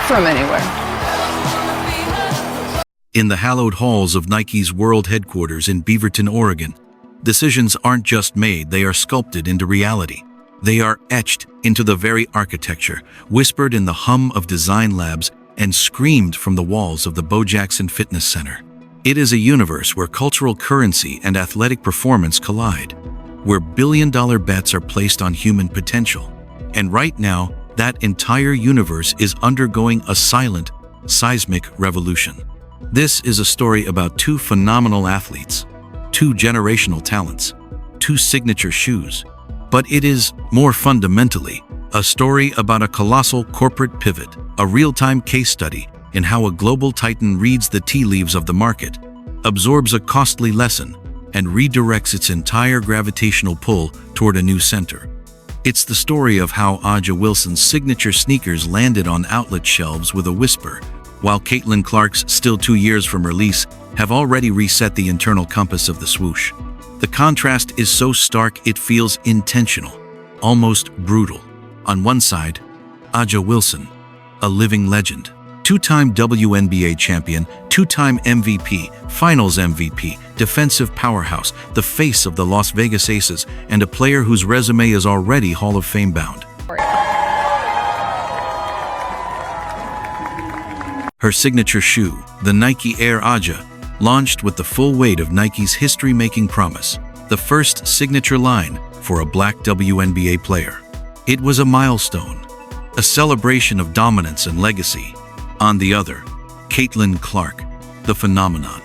from anywhere. In the hallowed halls of Nike's world headquarters in Beaverton, Oregon, decisions aren't just made, they are sculpted into reality. They are etched into the very architecture, whispered in the hum of design labs, and screamed from the walls of the Bo Jackson Fitness Center. It is a universe where cultural currency and athletic performance collide, where billion-dollar bets are placed on human potential. And right now, that entire universe is undergoing a silent, seismic revolution. This is a story about two phenomenal athletes, two generational talents, two signature shoes. But it is, more fundamentally, a story about a colossal corporate pivot, a real-time case study in how a global titan reads the tea leaves of the market, absorbs a costly lesson, and redirects its entire gravitational pull toward a new center. It's the story of how A'ja Wilson's signature sneakers landed on outlet shelves with a whisper, while Caitlin Clark's, still 2 years from release, have already reset the internal compass of the swoosh. The contrast is so stark it feels intentional, almost brutal. On one side, A'ja Wilson, a living legend, two-time WNBA champion, two-time MVP, Finals MVP, defensive powerhouse, the face of the Las Vegas Aces, and a player whose resume is already Hall of Fame bound. Her signature shoe, the Nike Air A'ja, launched with the full weight of Nike's history-making promise, the first signature line for a black WNBA player. It was a milestone, a celebration of dominance and legacy. On the other, Caitlin Clark, the phenomenon,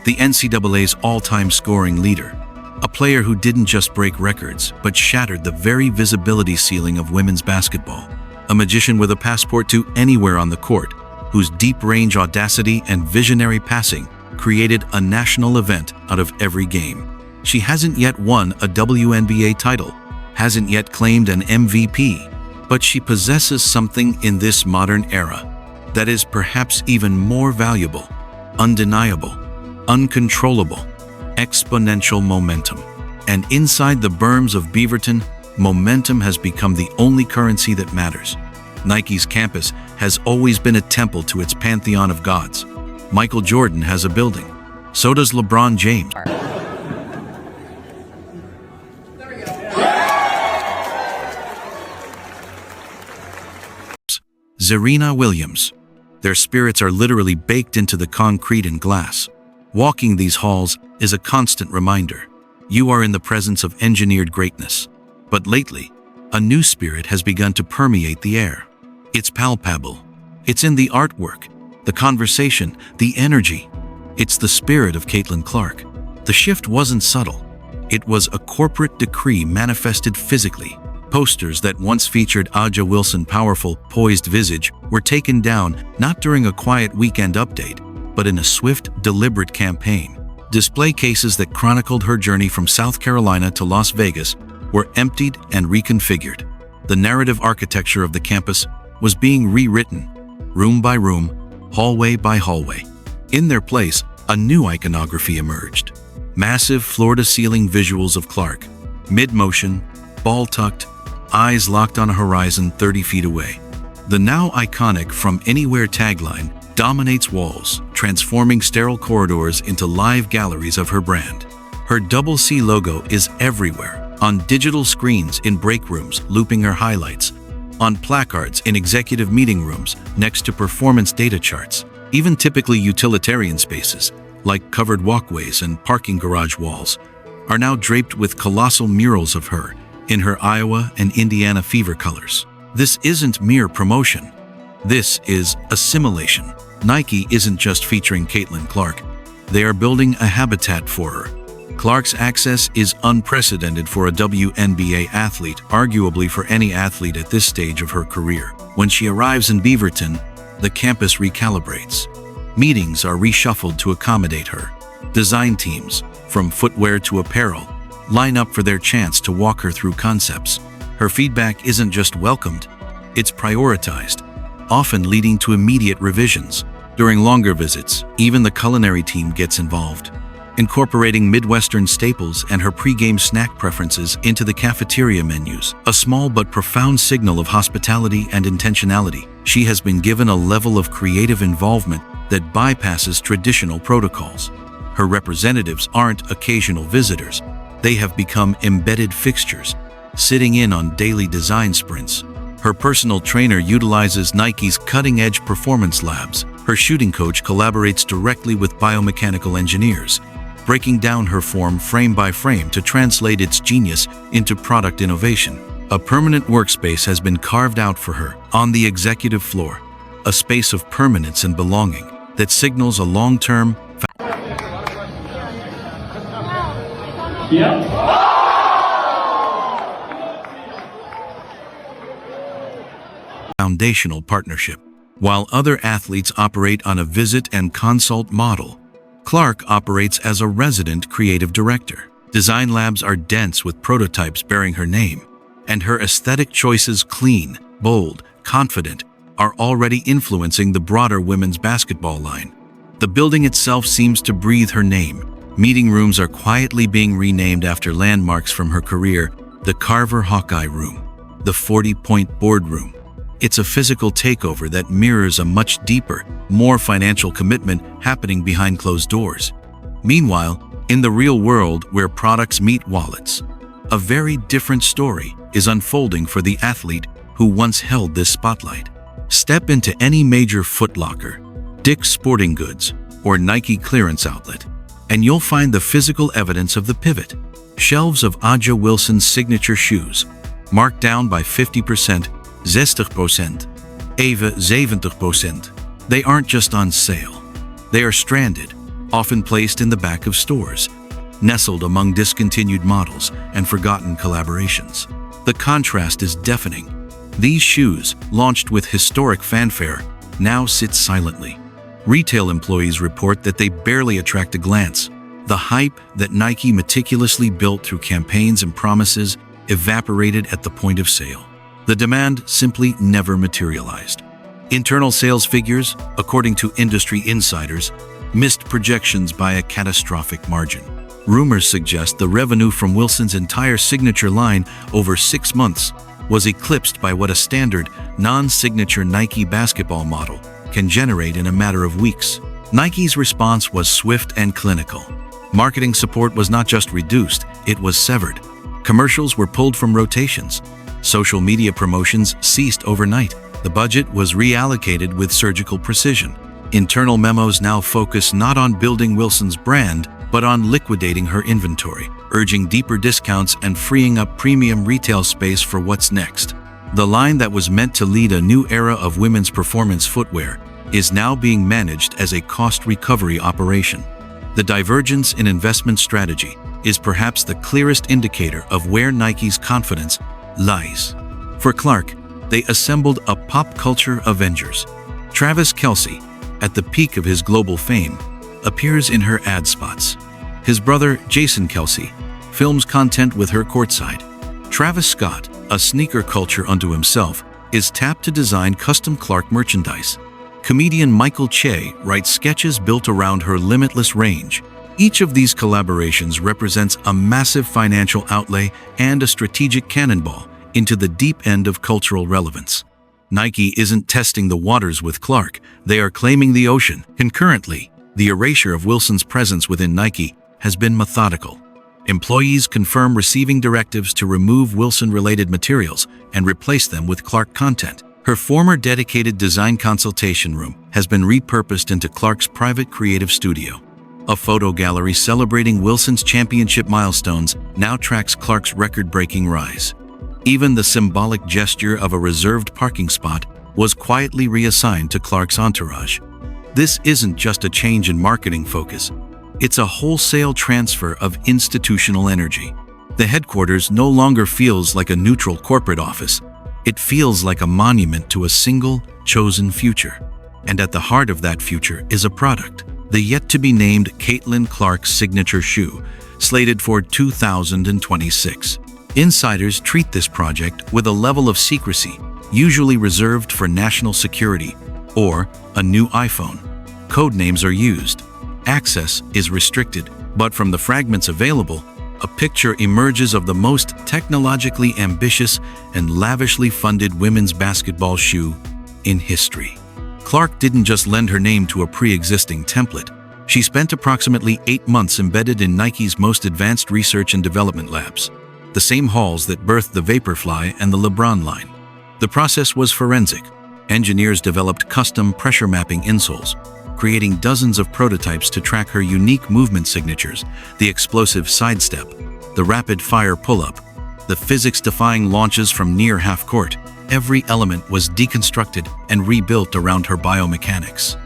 the NCAA's all-time scoring leader, a player who didn't just break records, but shattered the very visibility ceiling of women's basketball, a magician with a passport to anywhere on the court, whose deep-range audacity and visionary passing created a national event out of every game. She hasn't yet won a WNBA title, hasn't yet claimed an MVP, but she possesses something in this modern era that is perhaps even more valuable, undeniable, uncontrollable, exponential momentum. And inside the berms of Beaverton, momentum has become the only currency that matters. Nike's campus has always been a temple to its pantheon of gods. Michael Jordan has a building. So does LeBron James. Serena Williams. Their spirits are literally baked into the concrete and glass. Walking these halls is a constant reminder. You are in the presence of engineered greatness. But lately, a new spirit has begun to permeate the air. It's palpable. It's in the artwork, the conversation, the energy. It's the spirit of Caitlin Clark. The shift wasn't subtle. It was a corporate decree manifested physically. Posters that once featured A'ja Wilson's powerful, poised visage were taken down not during a quiet weekend update, but in a swift, deliberate campaign. Display cases that chronicled her journey from South Carolina to Las Vegas were emptied and reconfigured. The narrative architecture of the campus was being rewritten, room by room, hallway by hallway. In their place, a new iconography emerged. Massive floor-to-ceiling visuals of Clark, mid-motion, ball-tucked, eyes locked on a horizon 30 feet away. The now iconic "From Anywhere" tagline dominates walls, transforming sterile corridors into live galleries of her brand. Her double C logo is everywhere, on digital screens in break rooms looping her highlights, on placards in executive meeting rooms next to performance data charts. Even typically utilitarian spaces, like covered walkways and parking garage walls, are now draped with colossal murals of her in her Iowa and Indiana fever colors. This isn't mere promotion. This is assimilation. Nike isn't just featuring Caitlin Clark. They are building a habitat for her. Clark's access is unprecedented for a WNBA athlete, arguably for any athlete at this stage of her career. When she arrives in Beaverton, the campus recalibrates. Meetings are reshuffled to accommodate her. Design teams, from footwear to apparel, line up for their chance to walk her through concepts. Her feedback isn't just welcomed, it's prioritized, often leading to immediate revisions. During longer visits, even the culinary team gets involved. incorporating Midwestern staples and her pre-game snack preferences into the cafeteria menus, a small but profound signal of hospitality and intentionality. She has been given a level of creative involvement that bypasses traditional protocols. Her representatives aren't occasional visitors. They have become embedded fixtures, sitting in on daily design sprints. Her personal trainer utilizes Nike's cutting-edge performance labs. Her shooting coach collaborates directly with biomechanical engineers, breaking down her form frame by frame to translate its genius into product innovation. A permanent workspace has been carved out for her on the executive floor, a space of permanence and belonging that signals a long-term foundational partnership. While other athletes operate on a visit and consult model, Clark operates as a resident creative director. Design labs are dense with prototypes bearing her name, and her aesthetic choices, clean, bold, confident, are already influencing the broader women's basketball line. The building itself seems to breathe her name. Meeting rooms are quietly being renamed after landmarks from her career: the Carver Hawkeye Room, the 40-point boardroom. It's a physical takeover that mirrors a much deeper, more financial commitment happening behind closed doors. Meanwhile, in the real world where products meet wallets, a very different story is unfolding for the athlete who once held this spotlight. Step into any major Foot Locker, Dick's Sporting Goods, or Nike clearance outlet, and you'll find the physical evidence of the pivot. Shelves of Aja Wilson's signature shoes, marked down by 50%, 60%, even 70%. They aren't just on sale. They are stranded, often placed in the back of stores, nestled among discontinued models and forgotten collaborations. The contrast is deafening. These shoes, launched with historic fanfare, now sit silently. Retail employees report that they barely attract a glance. The hype that Nike meticulously built through campaigns and promises evaporated at the point of sale. The demand simply never materialized. Internal sales figures, according to industry insiders, missed projections by a catastrophic margin. Rumors suggest the revenue from Wilson's entire signature line over 6 months was eclipsed by what a standard, non-signature Nike basketball model can generate in a matter of weeks. Nike's response was swift and clinical. Marketing support was not just reduced, it was severed. Commercials were pulled from rotations. Social media promotions ceased overnight. The budget was reallocated with surgical precision. Internal memos now focus not on building Wilson's brand, but on liquidating her inventory, urging deeper discounts and freeing up premium retail space for what's next. The line that was meant to lead a new era of women's performance footwear is now being managed as a cost recovery operation. The divergence in investment strategy is perhaps the clearest indicator of where Nike's confidence lies. For Clark, they assembled a pop culture Avengers. Travis Kelce, at the peak of his global fame, appears in her ad spots. His brother, Jason Kelce, films content with her courtside. Travis Scott, a sneaker culture unto himself, is tapped to design custom Clark merchandise. Comedian Michael Che writes sketches built around her limitless range. Each of these collaborations represents a massive financial outlay and a strategic cannonball into the deep end of cultural relevance. Nike isn't testing the waters with Clark, they are claiming the ocean. Concurrently, the erasure of Wilson's presence within Nike has been methodical. Employees confirm receiving directives to remove Wilson-related materials and replace them with Clark content. Her former dedicated design consultation room has been repurposed into Clark's private creative studio. A photo gallery celebrating Wilson's championship milestones now tracks Clark's record-breaking rise. Even the symbolic gesture of a reserved parking spot was quietly reassigned to Clark's entourage. This isn't just a change in marketing focus. It's a wholesale transfer of institutional energy. The headquarters no longer feels like a neutral corporate office. It feels like a monument to a single, chosen future. And at the heart of that future is a product, the yet-to-be-named Caitlin Clark signature shoe, slated for 2026. Insiders treat this project with a level of secrecy usually reserved for national security or a new iPhone. Code names are used. Access is restricted, But from the fragments available, a picture emerges of the most technologically ambitious and lavishly funded women's basketball shoe in history. Clark didn't just lend her name to a pre-existing template. She spent approximately 8 months embedded in Nike's most advanced research and development labs, the same halls that birthed the Vaporfly and the LeBron line. The process was forensic. Engineers developed custom pressure mapping insoles, creating dozens of prototypes to track her unique movement signatures: the explosive sidestep, the rapid-fire pull-up, the physics-defying launches from near half-court. Every element was deconstructed and rebuilt around her biomechanics.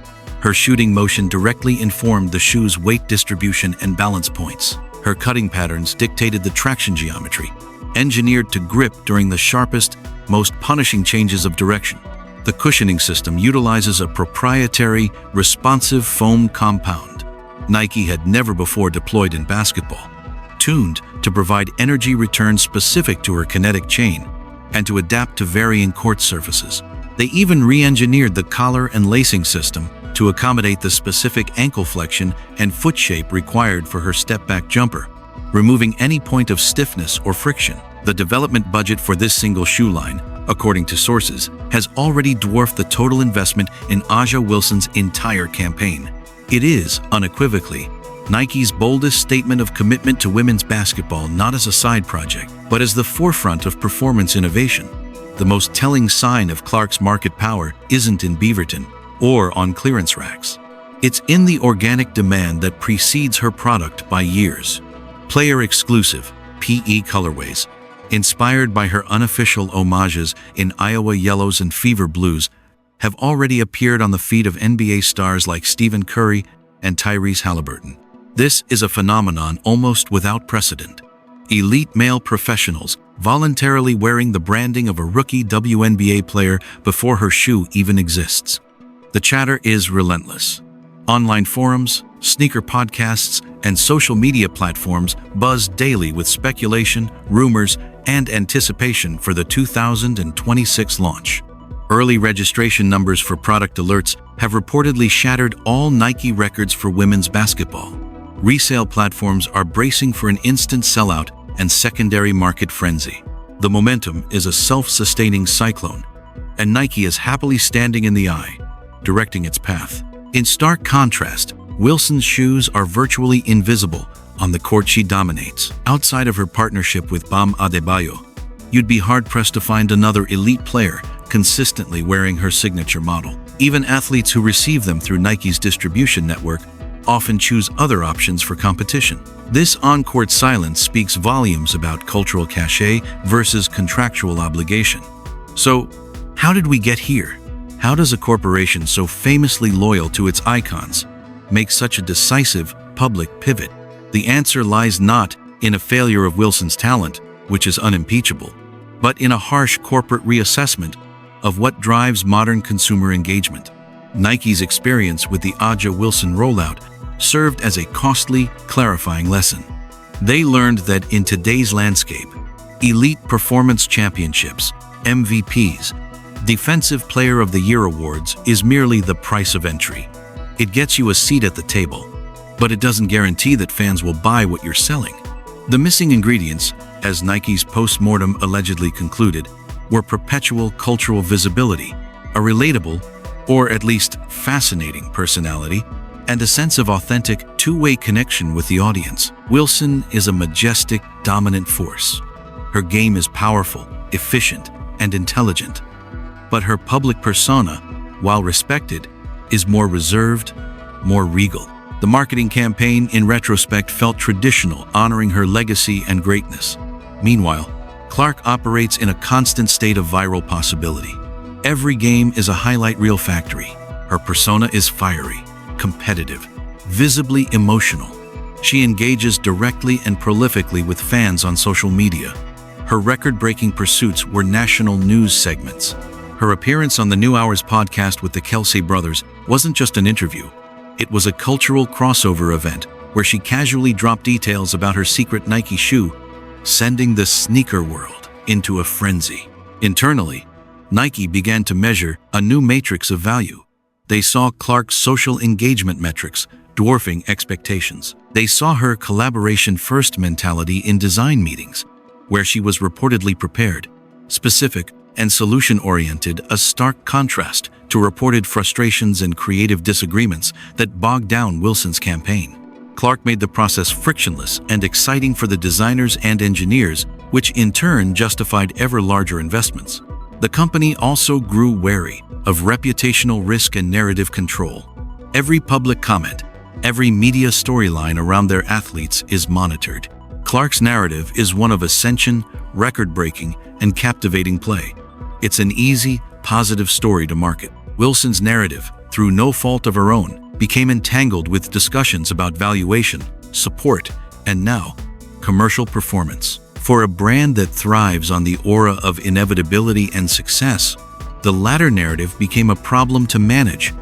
Her shooting motion directly informed the shoe's weight distribution and balance points. Her cutting patterns dictated the traction geometry, engineered to grip during the sharpest, most punishing changes of direction. The cushioning system utilizes a proprietary, responsive foam compound Nike had never before deployed in basketball, tuned to provide energy return specific to her kinetic chain and to adapt to varying court surfaces. They even re-engineered the collar and lacing system to accommodate the specific ankle flexion and foot shape required for her step-back jumper, removing any point of stiffness or friction. The development budget for this single shoe line, according to sources, has already dwarfed the total investment in A'ja Wilson's entire campaign. It is, unequivocally, Nike's boldest statement of commitment to women's basketball, not as a side project, but as the forefront of performance innovation. The most telling sign of Clark's market power isn't in Beaverton or on clearance racks. It's in the organic demand that precedes her product by years. Player-exclusive, PE colorways, inspired by her unofficial homages in Iowa yellows and fever blues, have already appeared on the feet of NBA stars like Stephen Curry and Tyrese Halliburton. This is a phenomenon almost without precedent. Elite male professionals voluntarily wearing the branding of a rookie WNBA player before her shoe even exists. The chatter is relentless. Online forums, sneaker podcasts, and social media platforms buzz daily with speculation, rumors, and anticipation for the 2026 launch. Early registration numbers for product alerts have reportedly shattered all Nike records for women's basketball. Resale platforms are bracing for an instant sellout and secondary market frenzy. The momentum is a self-sustaining cyclone, and Nike is happily standing in the eye, directing its path. In stark contrast, Wilson's shoes are virtually invisible on the court she dominates. Outside of her partnership with Bam Adebayo, you'd be hard-pressed to find another elite player consistently wearing her signature model. Even athletes who receive them through Nike's distribution network often choose other options for competition. This on-court silence speaks volumes about cultural cachet versus contractual obligation. So, how did we get here? How does a corporation so famously loyal to its icons make such a decisive public pivot? The answer lies not in a failure of Wilson's talent, which is unimpeachable, but in a harsh corporate reassessment of what drives modern consumer engagement. Nike's experience with the A'ja Wilson rollout served as a costly, clarifying lesson. They learned that in today's landscape, elite performance championships, MVPs, Defensive Player of the Year awards is merely the price of entry. It gets you a seat at the table, but it doesn't guarantee that fans will buy what you're selling. The missing ingredients, as Nike's post-mortem allegedly concluded, were perpetual cultural visibility, a relatable, or at least fascinating personality, and a sense of authentic, two-way connection with the audience. Wilson is a majestic, dominant force. Her game is powerful, efficient, and intelligent. But her public persona, while respected, is more reserved, more regal. The marketing campaign, in retrospect, felt traditional, honoring her legacy and greatness. Meanwhile, Clark operates in a constant state of viral possibility. Every game is a highlight reel factory. Her persona is fiery, competitive, visibly emotional. She engages directly and prolifically with fans on social media. Her record-breaking pursuits were national news segments. Her appearance on the New Hours podcast with the Kelce brothers wasn't just an interview. It was a cultural crossover event where she casually dropped details about her secret Nike shoe, sending the sneaker world into a frenzy. Internally, Nike began to measure a new matrix of value. They saw Clark's social engagement metrics dwarfing expectations. They saw her collaboration-first mentality in design meetings, where she was reportedly prepared, specific, and solution-oriented, a stark contrast to reported frustrations and creative disagreements that bogged down Wilson's campaign. Clark made the process frictionless and exciting for the designers and engineers, which in turn justified ever larger investments. The company also grew wary of reputational risk and narrative control. Every public comment, every media storyline around their athletes is monitored. Clark's narrative is one of ascension, record-breaking, and captivating play. It's an easy, positive story to market. Wilson's narrative, through no fault of her own, became entangled with discussions about valuation, support, and now, commercial performance. For a brand that thrives on the aura of inevitability and success, the latter narrative became a problem to manage,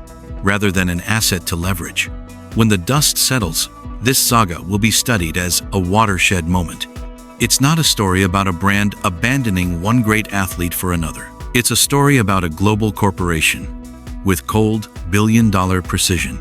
rather than an asset to leverage. When the dust settles, this saga will be studied as a watershed moment. It's not a story about a brand abandoning one great athlete for another. It's a story about a global corporation, with cold, billion-dollar precision,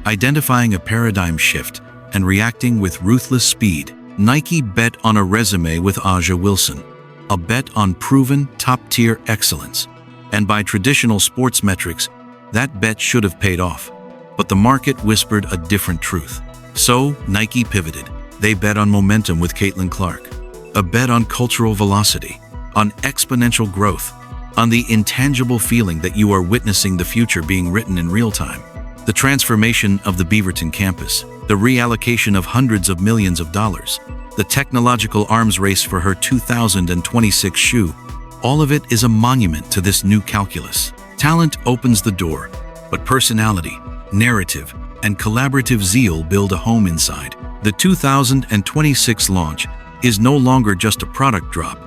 identifying a paradigm shift and reacting with ruthless speed. Nike bet on a resume with A'ja Wilson, a bet on proven top-tier excellence. And by traditional sports metrics, that bet should have paid off. But the market whispered a different truth. So Nike pivoted. They bet on momentum with Caitlin Clark, a bet on cultural velocity, on exponential growth, on the intangible feeling that you are witnessing the future being written in real time. The transformation of the Beaverton campus, the reallocation of hundreds of millions of dollars, the technological arms race for her 2026 shoe, all of it is a monument to this new calculus. Talent opens the door, but personality, narrative, and collaborative zeal build a home inside. The 2026 launch is no longer just a product drop.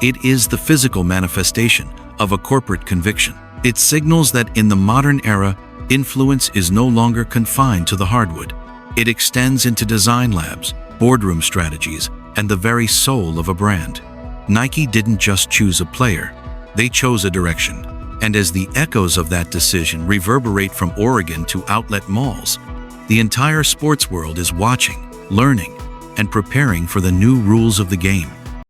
It is the physical manifestation of a corporate conviction. It signals that in the modern era, influence is no longer confined to the hardwood. It extends into design labs, boardroom strategies, and the very soul of a brand. Nike didn't just choose a player, they chose a direction. And as the echoes of that decision reverberate from Oregon to outlet malls, the entire sports world is watching, learning, and preparing for the new rules of the game.